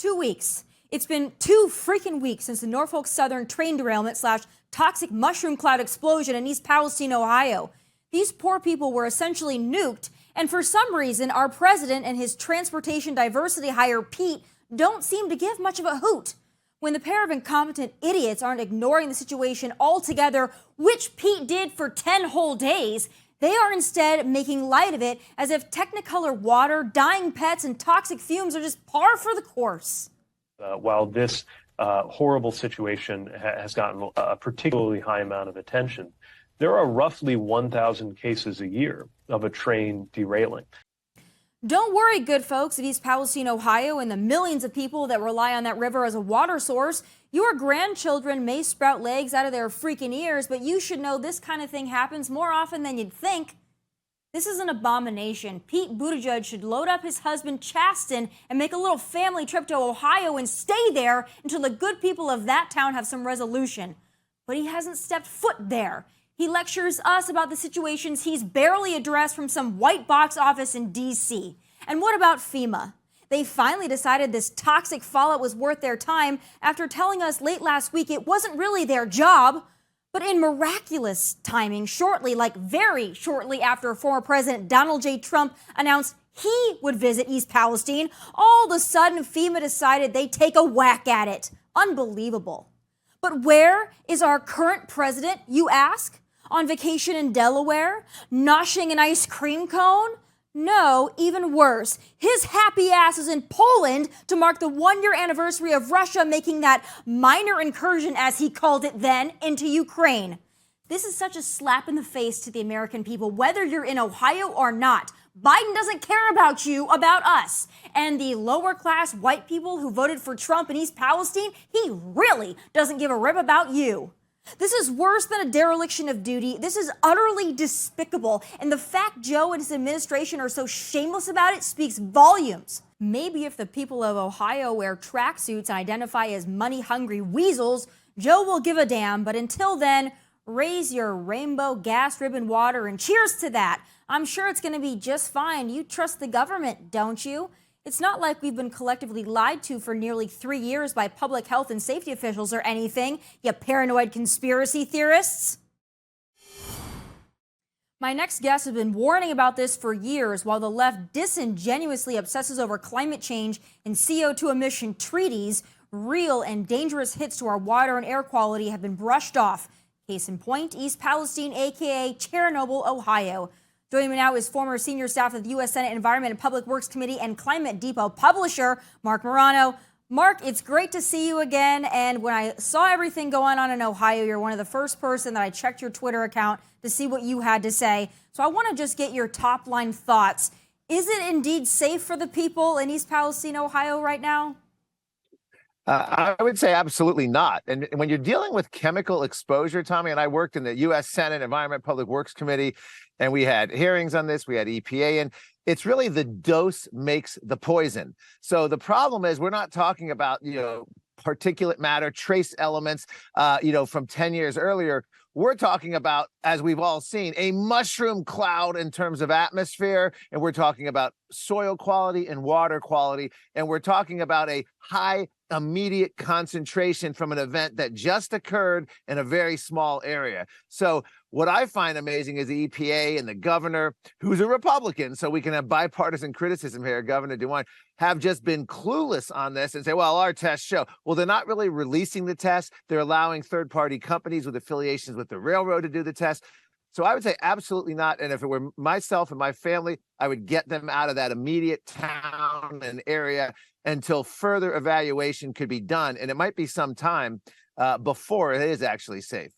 2 weeks. It's been 2 freaking weeks since the Norfolk Southern train derailment / toxic mushroom cloud explosion in East Palestine, Ohio. These poor people were essentially nuked, and for some reason, our president and his transportation diversity hire, Pete, don't seem to give much of a hoot. When the pair of incompetent idiots aren't ignoring the situation altogether, which Pete did for 10 whole days, they are instead making light of it as if Technicolor water, dying pets, and toxic fumes are just par for the course. While this horrible situation has gotten a particularly high amount of attention, there are roughly 1,000 cases a year of a train derailing. Don't worry, good folks of East Palestine, Ohio, and the millions of people that rely on that river as a water source. Your grandchildren may sprout legs out of their freaking ears, but you should know this kind of thing happens more often than you'd think. This is an abomination. Pete Buttigieg should load up his husband, Chasten, and make a little family trip to Ohio and stay there until the good people of that town have some resolution. But he hasn't stepped foot there. He lectures us about the situations he's barely addressed from some white box office in D.C. And what about FEMA? They finally decided this toxic fallout was worth their time after telling us late last week it wasn't really their job. But in miraculous timing, shortly, like very shortly after former President Donald J. Trump announced he would visit East Palestine, all of a sudden FEMA decided they'd take a whack at it. Unbelievable. But where is our current president, you ask? On vacation in Delaware? Noshing an ice cream cone? No, even worse. His happy ass is in Poland to mark the 1-year anniversary of Russia making that minor incursion, as he called it then, into Ukraine. This is such a slap in the face to the American people, whether you're in Ohio or not. Biden doesn't care about you, about us. And the lower class white people who voted for Trump in East Palestine, he really doesn't give a rip about you. This is worse than a dereliction of duty. This is utterly despicable. And the fact Joe and his administration are so shameless about it speaks volumes. Maybe if the people of Ohio wear tracksuits and identify as money-hungry weasels, Joe will give a damn. But until then, raise your rainbow gas ribbon water and cheers to that. I'm sure it's going to be just fine. You trust the government, don't you? It's not like we've been collectively lied to for nearly 3 years by public health and safety officials or anything, you paranoid conspiracy theorists. My next guest has been warning about this for years while the left disingenuously obsesses over climate change and CO2 emission treaties. Real and dangerous hits to our water and air quality have been brushed off. Case in point, East Palestine, a.k.a. Chernobyl, Ohio. Joining me now is former senior staff of the U.S. Senate Environment and Public Works Committee and Climate Depot publisher, Mark Morano. Mark, it's great to see you again. And when I saw everything going on in Ohio, you're one of the first person that I checked your Twitter account to see what you had to say. So I want to just get your top line thoughts. Is it indeed safe for the people in East Palestine, Ohio right now? I would say absolutely not. And when you're dealing with chemical exposure, Tommy, and I worked in the U.S. Senate Environment Public Works Committee, and we had hearings on this, we had EPA, and it's really the dose makes the poison. So the problem is we're not talking about, particulate matter, trace elements, from 10 years earlier. We're talking about, as we've all seen, a mushroom cloud in terms of atmosphere, and we're talking about soil quality and water quality, and we're talking about a high immediate concentration from an event that just occurred in a very small area. So what I find amazing is the EPA and the governor, who's a Republican, so we can have bipartisan criticism here, Governor DeWine, have just been clueless on this and say, well, our tests show. Well, they're not really releasing the test. They're allowing third-party companies with affiliations with the railroad to do the test. So I would say absolutely not. And if it were myself and my family, I would get them out of that immediate town and area until further evaluation could be done. And it might be some time before it is actually safe.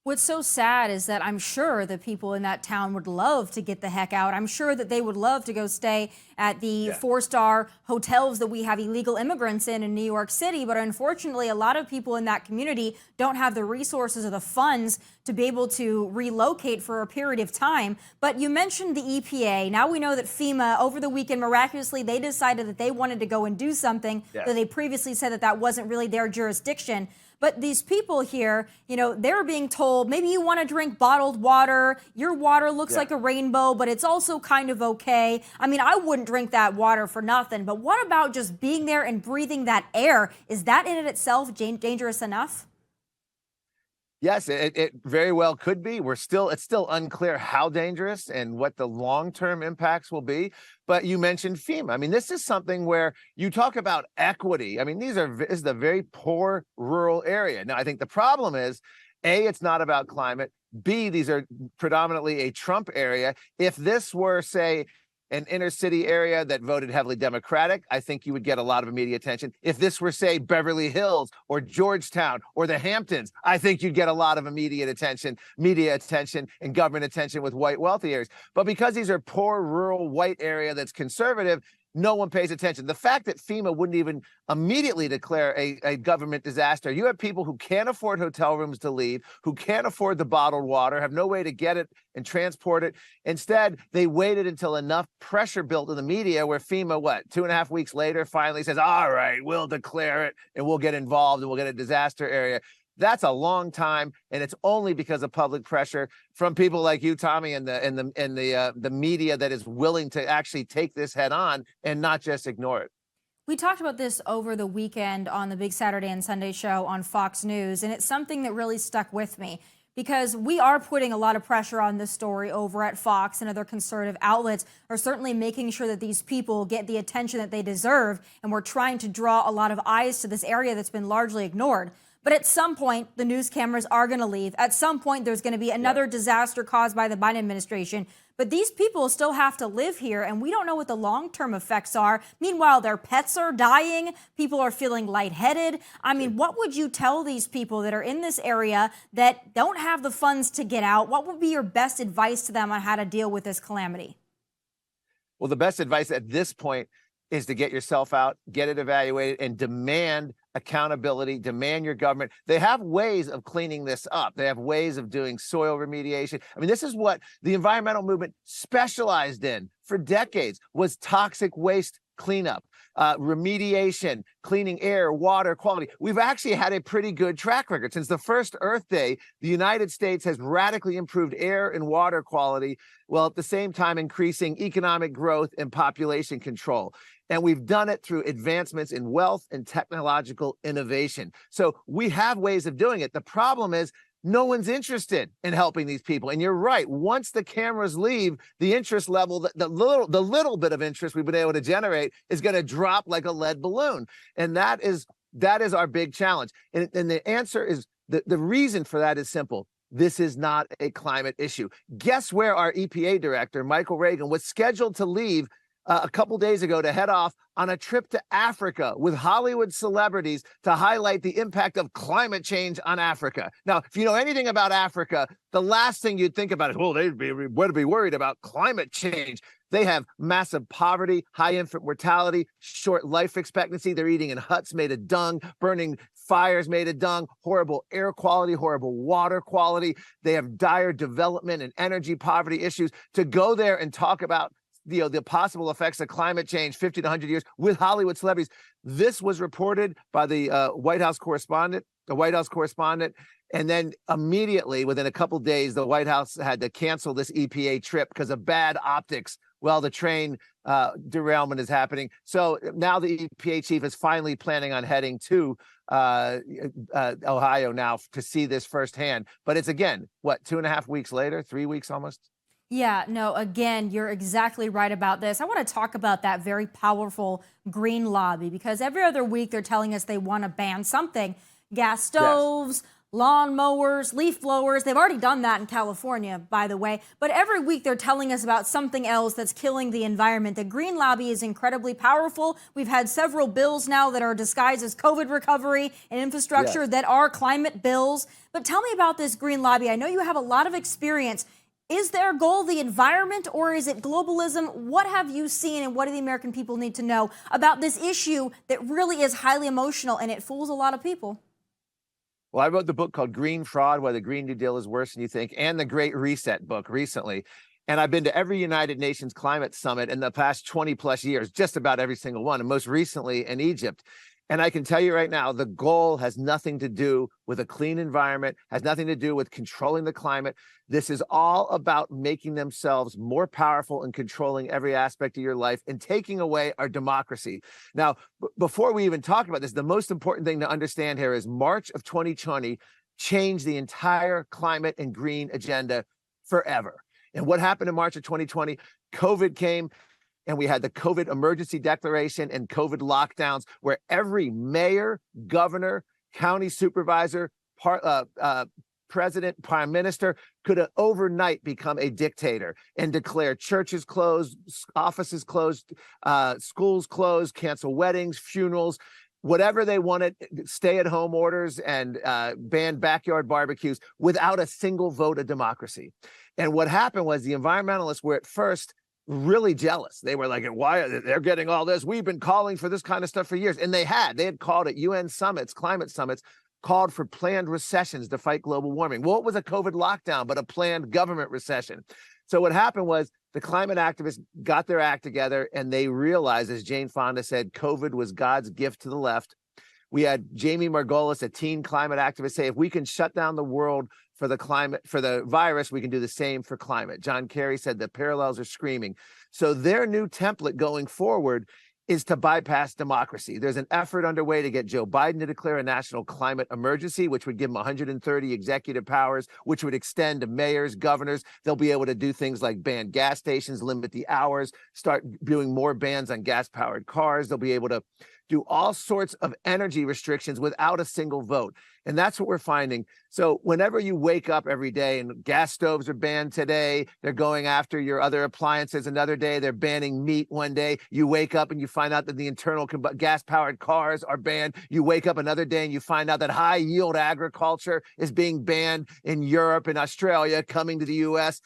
What's so sad is that I'm sure the people in that town would love to get the heck out. I'm sure that they would love to go stay at the 4-star hotels that we have illegal immigrants in New York City. But unfortunately, a lot of people in that community don't have the resources or the funds to be able to relocate for a period of time. But you mentioned the EPA. Now we know that FEMA, over the weekend, miraculously, they decided that they wanted to go and do something that they previously said that that wasn't really their jurisdiction. But these people here, they're being told, maybe you want to drink bottled water. Your water looks like a rainbow, but it's also kind of okay. I mean, I wouldn't wouldn't drink that water for nothing. But what about just being there and breathing that air? Is that in itself dangerous enough? Yes, it very well could be. It's still unclear how dangerous and what the long-term impacts will be. But you mentioned FEMA. I mean, this is something where you talk about equity. I mean, this is a very poor rural area. Now, I think the problem is, A, it's not about climate. B, these are predominantly a Trump area. If this were, say, an inner city area that voted heavily Democratic, I think you would get a lot of immediate attention. If this were, say, Beverly Hills or Georgetown or the Hamptons, I think you'd get a lot of immediate attention, media attention, and government attention with white wealthy areas. But because these are poor, rural, white area that's conservative, no one pays attention. The fact that FEMA wouldn't even immediately declare a government disaster, you have people who can't afford hotel rooms to leave, who can't afford the bottled water, have no way to get it and transport it. Instead, they waited until enough pressure built in the media where FEMA, 2.5 weeks later, finally says, all right, we'll declare it and we'll get involved and we'll get a disaster area. That's a long time, and it's only because of public pressure from people like you, Tommy, and the media that is willing to actually take this head on and not just ignore it. We talked about this over the weekend on the Big Saturday and Sunday show on Fox News, and it's something that really stuck with me because we are putting a lot of pressure on this story over at Fox, and other conservative outlets are certainly making sure that these people get the attention that they deserve, and we're trying to draw a lot of eyes to this area that's been largely ignored. But at some point, the news cameras are going to leave. At some point, there's going to be another disaster caused by the Biden administration. But these people still have to live here, and we don't know what the long-term effects are. Meanwhile, their pets are dying. People are feeling lightheaded. I mean, what would you tell these people that are in this area that don't have the funds to get out? What would be your best advice to them on how to deal with this calamity? Well, the best advice at this point is to get yourself out, get it evaluated, and demand accountability, demand your government. They have ways of cleaning this up. They have ways of doing soil remediation. I mean, this is what the environmental movement specialized in for decades, was toxic waste cleanup, remediation, cleaning air, water quality. We've actually had a pretty good track record. Since the first Earth Day, the United States has radically improved air and water quality, while at the same time increasing economic growth and population control. And we've done it through advancements in wealth and technological innovation. So we have ways of doing it. The problem is no one's interested in helping these people. And you're right. Once the cameras leave, the interest level, the little bit of interest we've been able to generate is going to drop like a lead balloon. And that is our big challenge. And the answer is, the reason for that is simple. This is not a climate issue. Guess where our EPA director, Michael Reagan, was scheduled to leave a couple days ago to head off on a trip to Africa with Hollywood celebrities to highlight the impact of climate change on Africa. Now, if you know anything about Africa, the last thing you'd think about is, well, they'd be worried about climate change. They have massive poverty, high infant mortality, short life expectancy. They're eating in huts made of dung, burning fires made of dung, horrible air quality, horrible water quality. They have dire development and energy poverty issues. To go there and talk about the possible effects of climate change 50 to 100 years with Hollywood celebrities. This was reported by the White House correspondent, and then immediately within a couple of days, the White House had to cancel this EPA trip because of bad optics while the train derailment is happening. So now the EPA chief is finally planning on heading to Ohio now to see this firsthand. But it's, again, 2.5 weeks later, 3 weeks almost? Yeah, no, again, you're exactly right about this. I want to talk about that very powerful green lobby, because every other week they're telling us they want to ban something. Gas stoves, lawn mowers, leaf blowers. They've already done that in California, by the way. But every week they're telling us about something else that's killing the environment. The green lobby is incredibly powerful. We've had several bills now that are disguised as COVID recovery and infrastructure that are climate bills. But tell me about this green lobby. I know you have a lot of experience. Is their goal the environment, or is it globalism? What have you seen, and what do the American people need to know about this issue that really is highly emotional and it fools a lot of people? Well, I wrote the book called Green Fraud, Why the Green New Deal is Worse Than You Think, and the Great Reset book recently. And I've been to every United Nations climate summit in the past 20 plus years, just about every single one, and most recently in Egypt. And I can tell you right now, the goal has nothing to do with a clean environment, has nothing to do with controlling the climate. This is all about making themselves more powerful and controlling every aspect of your life and taking away our democracy. Now, before we even talk about this, the most important thing to understand here is March of 2020 changed the entire climate and green agenda forever. And what happened in March of 2020? COVID came, and we had the COVID emergency declaration and COVID lockdowns, where every mayor, governor, county supervisor, president, prime minister could overnight become a dictator and declare churches closed, offices closed, schools closed, cancel weddings, funerals, whatever they wanted, stay-at-home orders, and ban backyard barbecues without a single vote of democracy. And what happened was the environmentalists were at first really jealous. They were like, why they're getting all this? We've been calling for this kind of stuff for years. And they had called at UN summits, climate summits, called for planned recessions to fight global warming. Well, it was a COVID lockdown, but a planned government recession. So what happened was the climate activists got their act together, and they realized, as Jane Fonda said, COVID was God's gift to the left. We had Jamie Margolis, a teen climate activist, say, if we can shut down the world for the climate, for the virus, we can do the same for climate. John Kerry said the parallels are screaming. So their new template going forward is to bypass democracy. There's an effort underway to get Joe Biden to declare a national climate emergency, which would give him 130 executive powers, which would extend to mayors, governors. They'll be able to do things like ban gas stations, limit the hours, start doing more bans on gas-powered cars. They'll be able to do all sorts of energy restrictions without a single vote. And that's what we're finding. So whenever you wake up every day and gas stoves are banned today, they're going after your other appliances another day, they're banning meat one day, you wake up and you find out that the internal gas-powered cars are banned, you wake up another day and you find out that high-yield agriculture is being banned in Europe and Australia, coming to the US.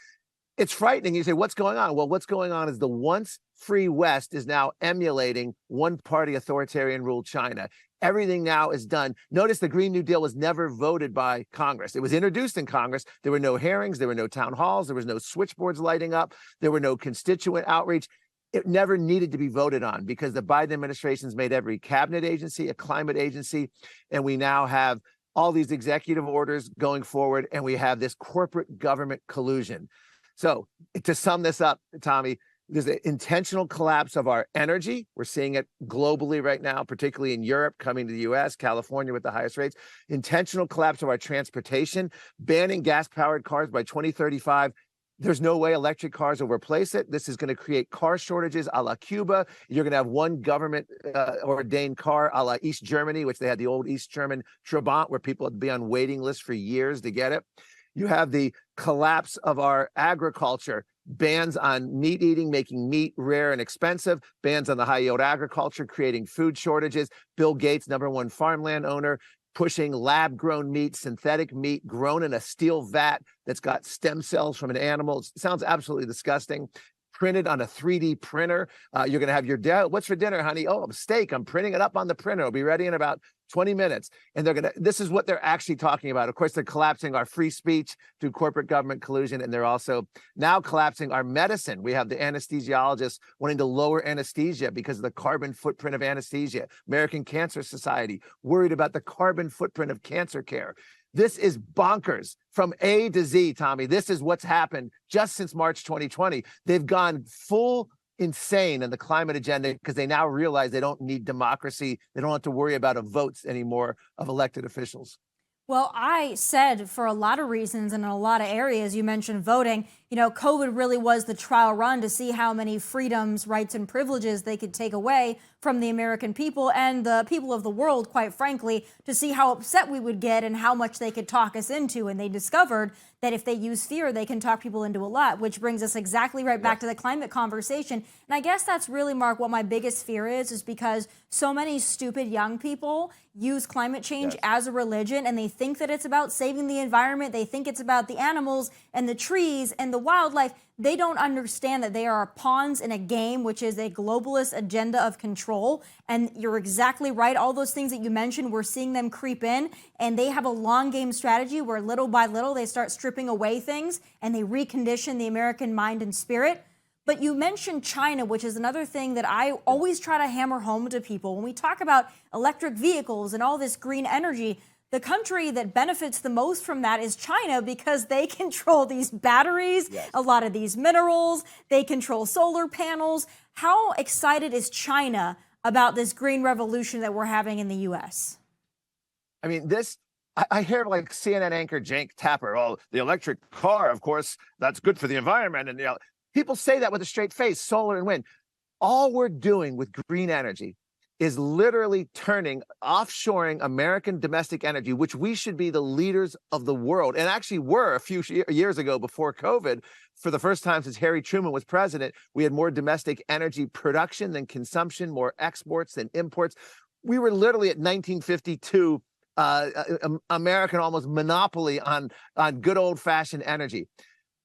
It's frightening. You say, what's going on? Well, what's going on is the once free West is now emulating one-party authoritarian rule China. Everything now is done. Notice the Green New Deal was never voted by Congress. It was introduced in Congress. There were no hearings. There were no town halls. There was no switchboards lighting up. There were no constituent outreach. It never needed to be voted on because the Biden administration's made every cabinet agency a climate agency. And we now have all these executive orders going forward, and we have this corporate government collusion. So to sum this up, Tommy, there's an intentional collapse of our energy. We're seeing it globally right now, particularly in Europe, coming to the US, California with the highest rates. Intentional collapse of our transportation, banning gas-powered cars by 2035. There's no way electric cars will replace it. This is going to create car shortages a la Cuba. You're going to have one government ordained car a la East Germany, which they had the old East German Trabant, where people would be on waiting lists for years to get it. You have the collapse of our agriculture, bans on meat eating, making meat rare and expensive, bans on the high-yield agriculture, creating food shortages. Bill Gates, #1 farmland owner, pushing lab-grown meat, synthetic meat, grown in a steel vat that's got stem cells from an animal. It sounds absolutely disgusting. Printed on a 3D printer. You're going to have your what's for dinner, honey? Oh, a steak. I'm printing it up on the printer. It'll be ready in about 20 minutes. And this is what they're actually talking about. Of course, they're collapsing our free speech through corporate government collusion. And they're also now collapsing our medicine. We have the anesthesiologists wanting to lower anesthesia because of the carbon footprint of anesthesia. American Cancer Society worried about the carbon footprint of cancer care. This is bonkers from A to Z, Tommy. This is what's happened just since March 2020. They've gone full insane in the climate agenda because they now realize they don't need democracy. They don't have to worry about votes anymore of elected officials. Well, I said for a lot of reasons and in a lot of areas, you mentioned voting, COVID really was the trial run to see how many freedoms, rights, and privileges they could take away from the American people and the people of the world, quite frankly, to see how upset we would get and how much they could talk us into. And they discovered that if they use fear, they can talk people into a lot, which brings us exactly right back to the climate conversation. And I guess that's really, Mark, what my biggest fear is because so many stupid young people use climate change as a religion, and they think that it's about saving the environment. They think it's about the animals and the trees and the wildlife. They don't understand that they are pawns in a game, which is a globalist agenda of control. And you're exactly right. All those things that you mentioned, we're seeing them creep in, and they have a long game strategy where little by little they start stripping away things and they recondition the American mind and spirit. But you mentioned China, which is another thing that I always try to hammer home to people. When we talk about electric vehicles and all this green energy, the country that benefits the most from that is China, because they control these batteries, a lot of these minerals, they control solar panels. How excited is China about this green revolution that we're having in the U.S.? I mean, I hear like CNN anchor Cenk Tapper, oh, the electric car, of course, that's good for the environment. And people say that with a straight face, solar and wind. All we're doing with green energy is literally offshoring American domestic energy, which we should be the leaders of the world, and actually were a few years ago before COVID. For the first time since Harry Truman was president, we had more domestic energy production than consumption, more exports than imports. We were literally at 1952 American almost monopoly on good old-fashioned energy.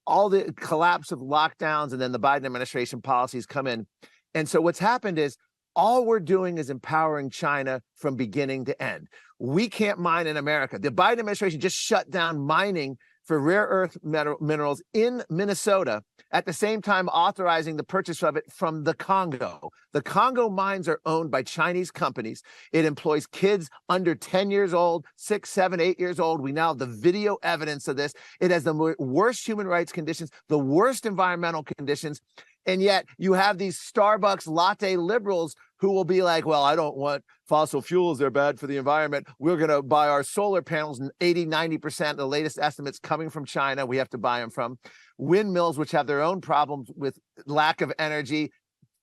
All the collapse of lockdowns and then the Biden administration policies come in. And so what's happened is all we're doing is empowering China from beginning to end. We can't mine in America. The Biden administration just shut down mining for rare earth minerals in Minnesota, at the same time authorizing the purchase of it from the Congo. The Congo mines are owned by Chinese companies. It employs kids under 10 years old, 6, 7, 8 years old. We now have the video evidence of this. It has the worst human rights conditions, the worst environmental conditions. And yet you have these Starbucks latte liberals who will be like, well, I don't want fossil fuels. They're bad for the environment. We're going to buy our solar panels, and 80, 90%, the latest estimates coming from China, we have to buy them from. Windmills, which have their own problems with lack of energy,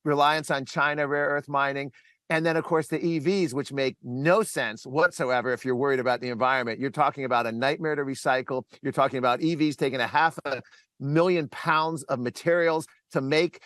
reliance on China, rare earth mining. And then, of course, the EVs, which make no sense whatsoever if you're worried about the environment. You're talking about a nightmare to recycle. You're talking about EVs taking 500,000 pounds of materials to make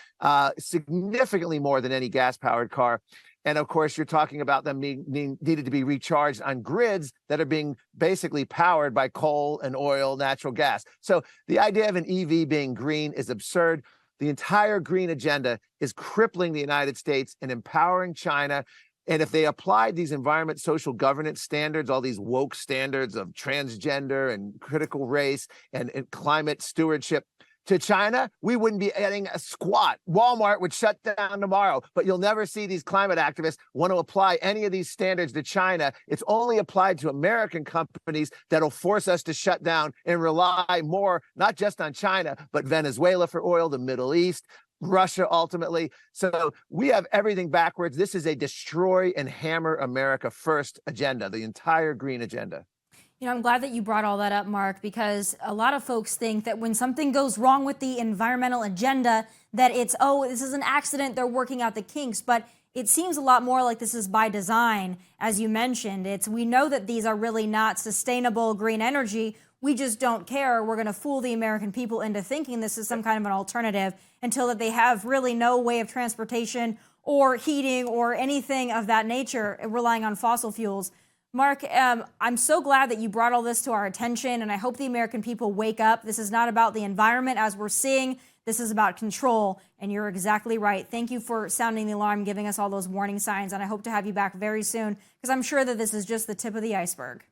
significantly more than any gas-powered car. And of course, you're talking about them being needed to be recharged on grids that are being basically powered by coal and oil, natural gas. So the idea of an EV being green is absurd. The entire green agenda is crippling the United States and empowering China. And if they applied these environment, social governance standards, all these woke standards of transgender and critical race and climate stewardship to China, we wouldn't be adding a squat. Walmart would shut down tomorrow, but you'll never see these climate activists want to apply any of these standards to China. It's only applied to American companies that'll force us to shut down and rely more, not just on China, but Venezuela for oil, the Middle East, Russia ultimately. So we have everything backwards. This is a destroy and hammer America first agenda, the entire green agenda. You know, I'm glad that you brought all that up, Mark, because a lot of folks think that when something goes wrong with the environmental agenda, that it's, oh, this is an accident, they're working out the kinks. But it seems a lot more like this is by design, as you mentioned. We know that these are really not sustainable green energy. We just don't care. We're going to fool the American people into thinking this is some kind of an alternative until that they have really no way of transportation or heating or anything of that nature, relying on fossil fuels. Mark, I'm so glad that you brought all this to our attention, and I hope the American people wake up. This is not about the environment as we're seeing. This is about control, and you're exactly right. Thank you for sounding the alarm, giving us all those warning signs, and I hope to have you back very soon, because I'm sure that this is just the tip of the iceberg.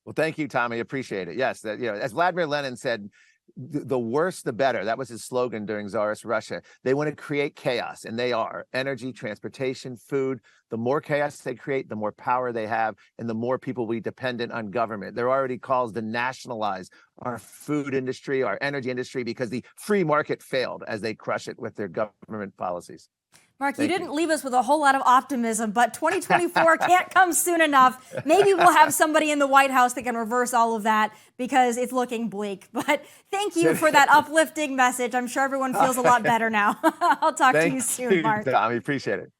Well, thank you, Tommy. Appreciate it. Yes, as Vladimir Lenin said, the worse, the better. That was his slogan during Tsarist Russia. They want to create chaos, and they are. Energy, transportation, food. The more chaos they create, the more power they have, and the more people we dependent on government. There are already calls to nationalize our food industry, our energy industry, because the free market failed as they crush it with their government policies. Mark, you didn't leave us with a whole lot of optimism, but 2024 can't come soon enough. Maybe we'll have somebody in the White House that can reverse all of that, because it's looking bleak. But thank you for that uplifting message. I'm sure everyone feels a lot better now. I'll talk to you soon, Mark. Tommy, appreciate it.